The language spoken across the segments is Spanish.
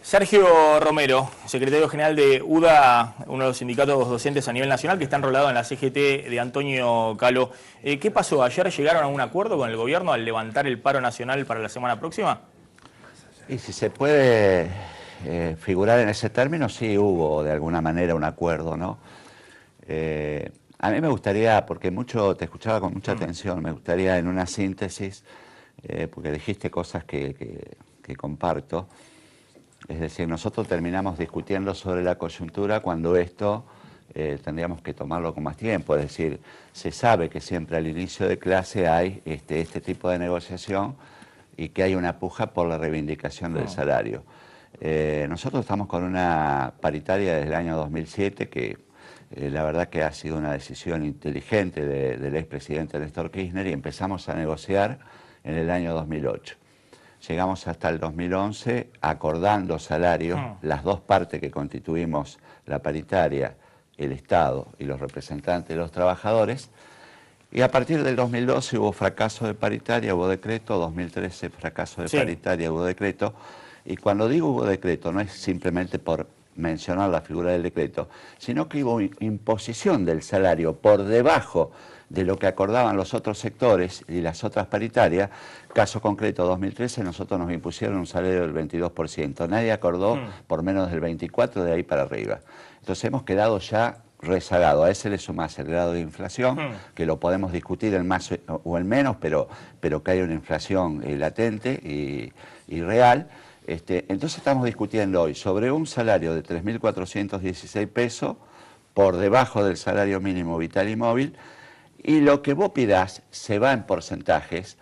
Sergio Romero, secretario general de UDA, uno de los sindicatos docentes a nivel nacional que está enrolado en la CGT de Antonio Caló. ¿Qué pasó? ¿Ayer llegaron a un acuerdo con el gobierno al levantar el paro nacional para la semana próxima? Y si se puede figurar en ese término, sí hubo de alguna manera un acuerdo, ¿no? A mí me gustaría, porque te escuchaba con mucha atención, me gustaría en una síntesis, porque dijiste cosas que comparto. Es decir, nosotros terminamos discutiendo sobre la coyuntura cuando esto tendríamos que tomarlo con más tiempo. Es decir, se sabe que siempre al inicio de clase hay este tipo de negociación y que hay una puja por la reivindicación del salario. Nosotros estamos con una paritaria desde el año 2007 que la verdad que ha sido una decisión inteligente del expresidente Néstor Kirchner, y empezamos a negociar en el año 2008. Llegamos hasta el 2011 acordando salarios, las dos partes que constituimos la paritaria, el Estado y los representantes de los trabajadores, y a partir del 2012 hubo fracaso de paritaria, hubo decreto, 2013 fracaso de paritaria, hubo decreto, y cuando digo hubo decreto no es simplemente por mencionar la figura del decreto, sino que hubo imposición del salario por debajo de lo que acordaban los otros sectores y las otras paritarias. Caso concreto, 2013, nosotros nos impusieron un salario del 22%. Nadie acordó por menos del 24%, de ahí para arriba. Entonces hemos quedado ya rezagado. A ese le sumás el grado de inflación, que lo podemos discutir en más o en menos, pero que hay una inflación latente y real. Entonces estamos discutiendo hoy sobre un salario de 3.416 pesos por debajo del salario mínimo vital y móvil, y lo que vos pidás se va en porcentajes,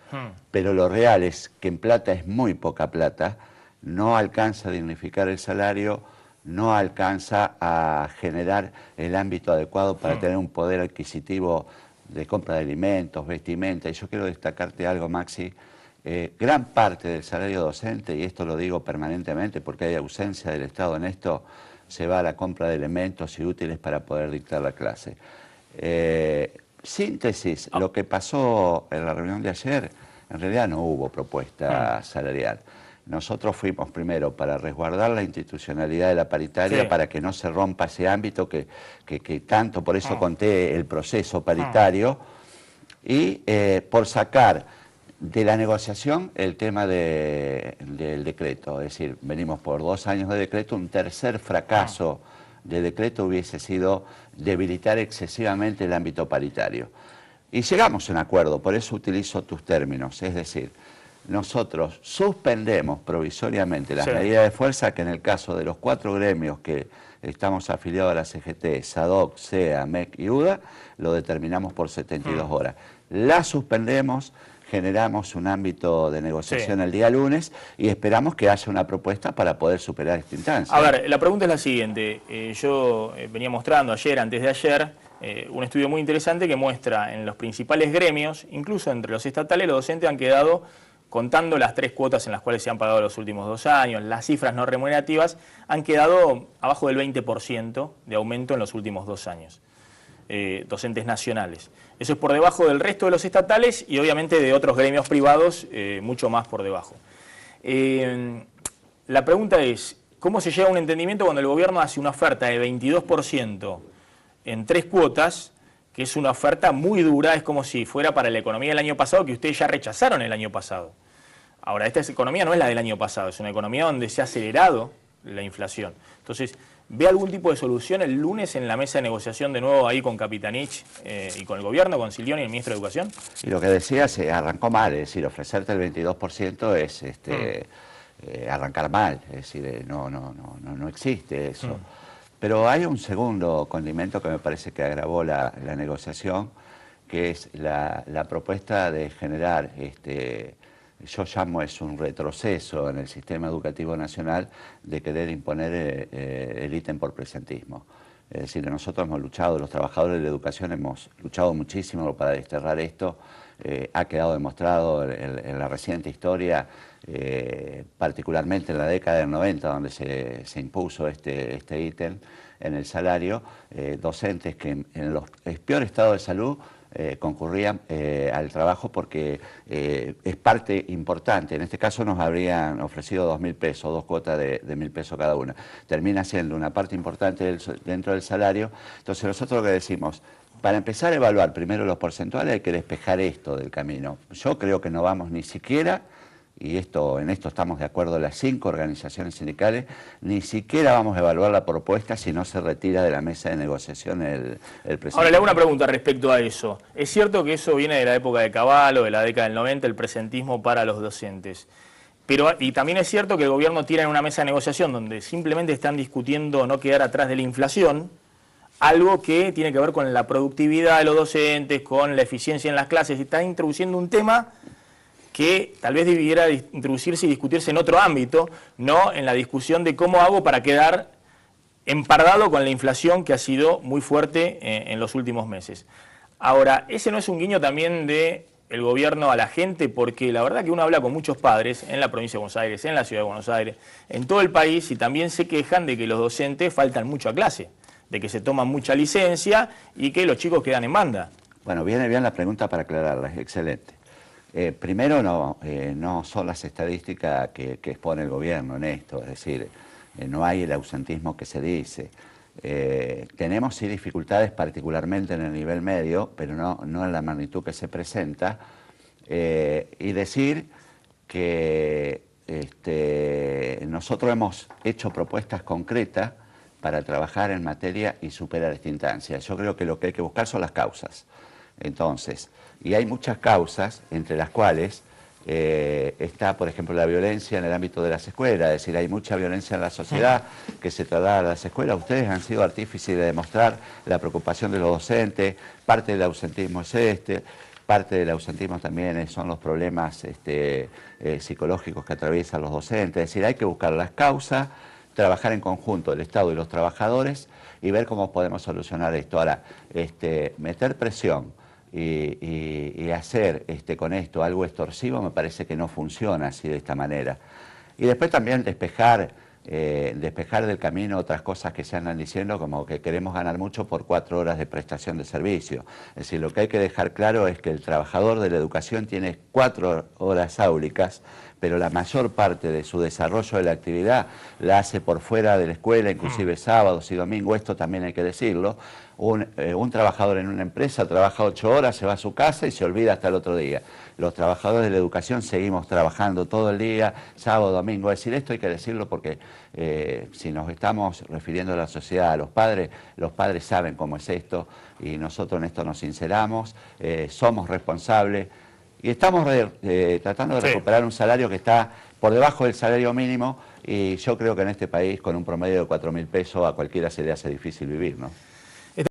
pero lo real es que en plata es muy poca plata, no alcanza a dignificar el salario, no alcanza a generar el ámbito adecuado para tener un poder adquisitivo de compra de alimentos, vestimenta. Y yo quiero destacarte algo, Maxi. Gran parte del salario docente, y esto lo digo permanentemente porque hay ausencia del Estado en esto, se va a la compra de elementos y útiles para poder dictar la clase. Síntesis, lo que pasó en la reunión de ayer, en realidad no hubo propuesta salarial. Nosotros fuimos primero para resguardar la institucionalidad de la paritaria, para que no se rompa ese ámbito que tanto, por eso conté el proceso paritario, y por sacar de la negociación el tema del decreto. Es decir, venimos por 2 años de decreto, un tercer fracaso de decreto hubiese sido debilitar excesivamente el ámbito paritario. Y llegamos a un acuerdo, por eso utilizo tus términos, es decir, nosotros suspendemos provisoriamente las medidas de fuerza que en el caso de los 4 gremios que estamos afiliados a la CGT, SADOC, SEA, MEC y UDA, lo determinamos por 72 horas. La suspendemos, generamos un ámbito de negociación el día lunes y esperamos que haya una propuesta para poder superar esta instancia. A ver, la pregunta es la siguiente. Yo venía mostrando ayer, antes de ayer, un estudio muy interesante que muestra en los principales gremios, incluso entre los estatales, los docentes han quedado, contando las 3 cuotas en las cuales se han pagado los últimos 2 años, las cifras no remunerativas, han quedado abajo del 20% de aumento en los últimos 2 años. Docentes nacionales. Eso es por debajo del resto de los estatales y obviamente de otros gremios privados, mucho más por debajo. La pregunta es, ¿cómo se llega a un entendimiento cuando el gobierno hace una oferta de 22% en 3 cuotas, que es una oferta muy dura, es como si fuera para la economía del año pasado, que ustedes ya rechazaron el año pasado? Ahora, esta economía no es la del año pasado, es una economía donde se ha acelerado la inflación. Entonces, ¿ve algún tipo de solución el lunes en la mesa de negociación de nuevo ahí con Capitanich y con el gobierno, con Silioni, el ministro de Educación? Y lo que decía, se arrancó mal, es decir, ofrecerte el 22% es arrancar mal, es decir, no existe eso. Pero hay un segundo condimento que me parece que agravó la negociación, que es la propuesta de generar, yo llamo es un retroceso en el sistema educativo nacional de querer imponer el ítem por presentismo. Es decir, nosotros hemos luchado, los trabajadores de la educación hemos luchado muchísimo para desterrar esto. Ha quedado demostrado en la reciente historia, particularmente en la década del 90, donde se impuso este ítem en el salario, docentes que en los peor estado de salud concurrían al trabajo porque es parte importante. En este caso nos habrían ofrecido 2.000 pesos, 2 cuotas de 1.000 pesos cada una. Termina siendo una parte importante dentro del salario. Entonces nosotros lo que decimos, para empezar a evaluar primero los porcentuales hay que despejar esto del camino. Yo creo que no vamos ni siquiera, y en esto estamos de acuerdo las 5 organizaciones sindicales, ni siquiera vamos a evaluar la propuesta si no se retira de la mesa de negociación el presidente. Ahora le hago una pregunta respecto a eso. Es cierto que eso viene de la época de Cavallo, de la década del 90, el presentismo para los docentes. Y también es cierto que el gobierno tira en una mesa de negociación donde simplemente están discutiendo no quedar atrás de la inflación, algo que tiene que ver con la productividad de los docentes, con la eficiencia en las clases. Está introduciendo un tema que tal vez debiera introducirse y discutirse en otro ámbito, no en la discusión de cómo hago para quedar empardado con la inflación que ha sido muy fuerte en los últimos meses. Ahora, ¿ese no es un guiño también del gobierno a la gente? Porque la verdad que uno habla con muchos padres en la provincia de Buenos Aires, en la ciudad de Buenos Aires, en todo el país, y también se quejan de que los docentes faltan mucho a clase, de que se toman mucha licencia y que los chicos quedan en banda. Bueno, viene bien la pregunta para aclararla, es excelente. Primero, no son las estadísticas que expone el gobierno en esto, es decir, no hay el ausentismo que se dice. Tenemos sí dificultades particularmente en el nivel medio, pero no en la magnitud que se presenta. Y decir que nosotros hemos hecho propuestas concretas para trabajar en materia y superar esta instancia. Yo creo que lo que hay que buscar son las causas. Entonces, y hay muchas causas, entre las cuales está, por ejemplo, la violencia en el ámbito de las escuelas, es decir, hay mucha violencia en la sociedad que se traslada a las escuelas. Ustedes han sido artífices de demostrar la preocupación de los docentes, parte del ausentismo es parte del ausentismo también son los problemas psicológicos que atraviesan los docentes, es decir, hay que buscar las causas, trabajar en conjunto el Estado y los trabajadores y ver cómo podemos solucionar esto. Ahora, meter presión y hacer con esto algo extorsivo me parece que no funciona así de esta manera. Y después también despejar del camino otras cosas que se andan diciendo, como que queremos ganar mucho por 4 horas de prestación de servicio. Es decir, lo que hay que dejar claro es que el trabajador de la educación tiene 4 horas áulicas, pero la mayor parte de su desarrollo de la actividad la hace por fuera de la escuela, inclusive sábados y domingos, esto también hay que decirlo. Un trabajador en una empresa trabaja 8 horas, se va a su casa y se olvida hasta el otro día. Los trabajadores de la educación seguimos trabajando todo el día, sábado, domingo. Es decir, esto hay que decirlo porque si nos estamos refiriendo a la sociedad, a los padres saben cómo es esto y nosotros en esto nos sinceramos, somos responsables y estamos tratando de recuperar un salario que está por debajo del salario mínimo y yo creo que en este país con un promedio de 4.000 pesos a cualquiera se le hace difícil vivir, ¿no?